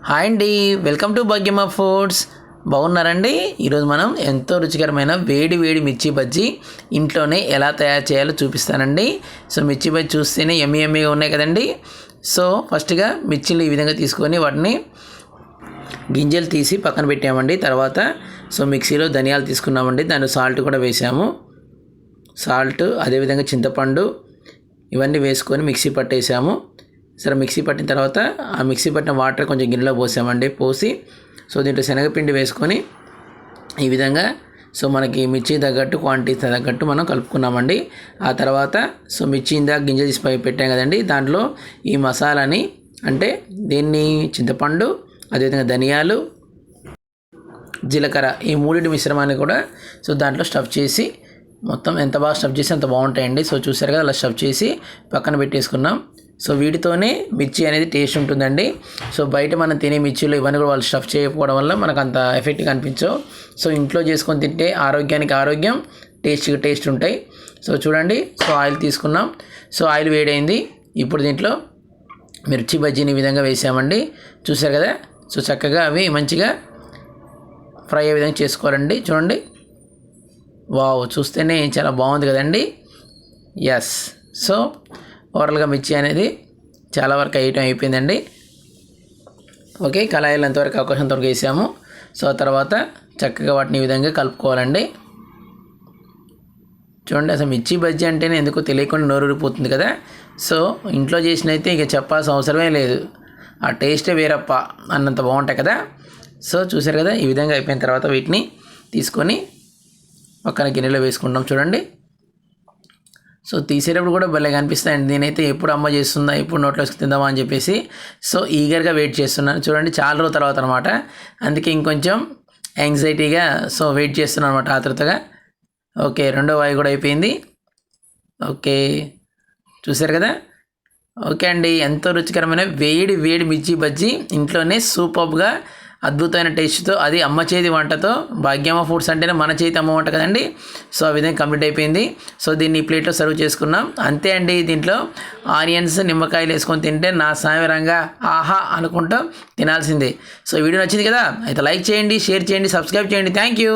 Hi అండి, welcome to Bhagyamma foods. బాగున్నారండి? ఈరోజు మనం ఎంతో రుచికరమైన వేడి వేడి మిర్చి బజ్జీ ఇంట్లోనే ఎలా తయారు చేయాలో చూపిస్తానండి. సో మిర్చి బజ్జీ చూస్తేనే ఎమ్మీగా ఉన్నాయి కదండి. సో ఫస్ట్గా మిర్చిలు ఈ విధంగా తీసుకొని వాటిని గింజలు తీసి పక్కన పెట్టామండి. తర్వాత మిక్సీలో ధనియాలు తీసుకున్నామండి, దాంట్లో సాల్ట్ కూడా వేసాము. సాల్ట్ అదేవిధంగా చింతపండు ఇవన్నీ వేసుకొని మిక్సీ పట్టేసాము. సరే, మిక్సీ పట్టిన తర్వాత ఆ మిక్సీ పట్టిన వాటర్ కొంచెం గిన్నెలో పోసామండి. పోసి దీంట్లో శనగపిండి వేసుకొని ఈ విధంగా మనకి మిర్చి తగ్గట్టు క్వాంటిటీ తగ్గట్టు మనం కలుపుకున్నామండి. ఆ తర్వాత మిర్చి ఇందాక గింజ తీసి పెట్టాం కదండి, దాంట్లో ఈ మసాలాని అంటే దీన్ని చింతపండు అదేవిధంగా ధనియాలు జీలకర్ర ఈ మూడింటి మిశ్రమాన్ని కూడా దాంట్లో స్టఫ్ చేసి మొత్తం ఎంత బాగా స్టఫ్ చేసి అంత బాగుంటాయండి. చూసారు కదా, అలా స్టఫ్ చేసి పక్కన పెట్టేసుకున్నాం. వీటితోనే మిర్చి అనేది టేస్ట్ ఉంటుందండి. బయట మనం తినే మిర్చిలో ఇవన్నీ కూడా వాళ్ళు స్టఫ్ చేయకపోవడం వల్ల మనకు అంత ఎఫెక్ట్గా అనిపించవు. ఇంట్లో చేసుకొని తింటే ఆరోగ్యానికి ఆరోగ్యం, టేస్ట్ ఉంటాయి. చూడండి, ఆయిల్ తీసుకున్నాం. ఆయిల్ వేడైంది. ఇప్పుడు దీంట్లో మిర్చి బజ్జీని ఈ విధంగా వేసామండి. చూసారు కదా, చక్కగా అవి మంచిగా ఫ్రై అయ్యే విధంగా చేసుకోవాలండి. చూడండి, వావ్, చూస్తేనే చాలా బాగుంది కదండి. ఎస్, ఓవరాల్గా మిర్చి అనేది చాలా వరకు ఐటమ్ అయిపోయిందండి. ఓకే, కళాయిలు ఎంతవరకు అవకాశం అంతవరకు వేసాము. ఆ తర్వాత చక్కగా వాటిని ఈ విధంగా కలుపుకోవాలండి. చూడండి, అసలు మిర్చి బజ్జీ అంటేనే ఎందుకో తెలియకుండా నోరూరిపోతుంది కదా. ఇంట్లో చేసినైతే ఇక చెప్పాల్సిన అవసరమే లేదు, ఆ టేస్టే వేరప్ప అన్నంత బాగుంటాయి కదా. చూసారు కదా, ఈ విధంగా అయిపోయిన తర్వాత వీటిని తీసుకొని పక్కన గిన్నెలో వేసుకుంటాం. చూడండి, తీసేటప్పుడు కూడా భలేగా అనిపిస్తాయండి. నేనైతే ఎప్పుడు అమ్మ చేస్తుందా, ఎప్పుడు నోట్లో వేసుకు తిందామా అని చెప్పేసి ఈగర్గా వెయిట్ చేస్తున్నాను. చూడండి, చాలా రోజుల తర్వాత అనమాట, అందుకే ఇంకొంచెం యాంగ్జైటీగా వెయిట్ చేస్తున్నాను అనమాట, ఆతృతగా. ఓకే, రెండో వాయి కూడా అయిపోయింది. ఓకే, చూసారు కదా. ఓకే అండి, ఎంతో రుచికరమైన వేడి వేడి మిర్చి బజ్జీ ఇంట్లోనే సూపర్గా అద్భుతమైన టేస్ట్తో, అది అమ్మ చేతి వంటతో. భాగ్యమ్మ ఫుడ్స్ అంటేనే మన చేతి అమ్మ వంట కదండి. ఆ విధంగా కంప్లీట్ అయిపోయింది. దీన్ని ఈ ప్లేట్లో సర్వ్ చేసుకున్నాం. అంతే అండి, దీంట్లో ఆనియన్స్ నిమ్మకాయలు వేసుకొని తింటే నా సామిరంగా ఆహా అనుకుంటూ తినాల్సిందే. వీడియో నచ్చింది కదా, అయితే లైక్ చేయండి, షేర్ చేయండి, సబ్స్క్రైబ్ చేయండి. Thank you.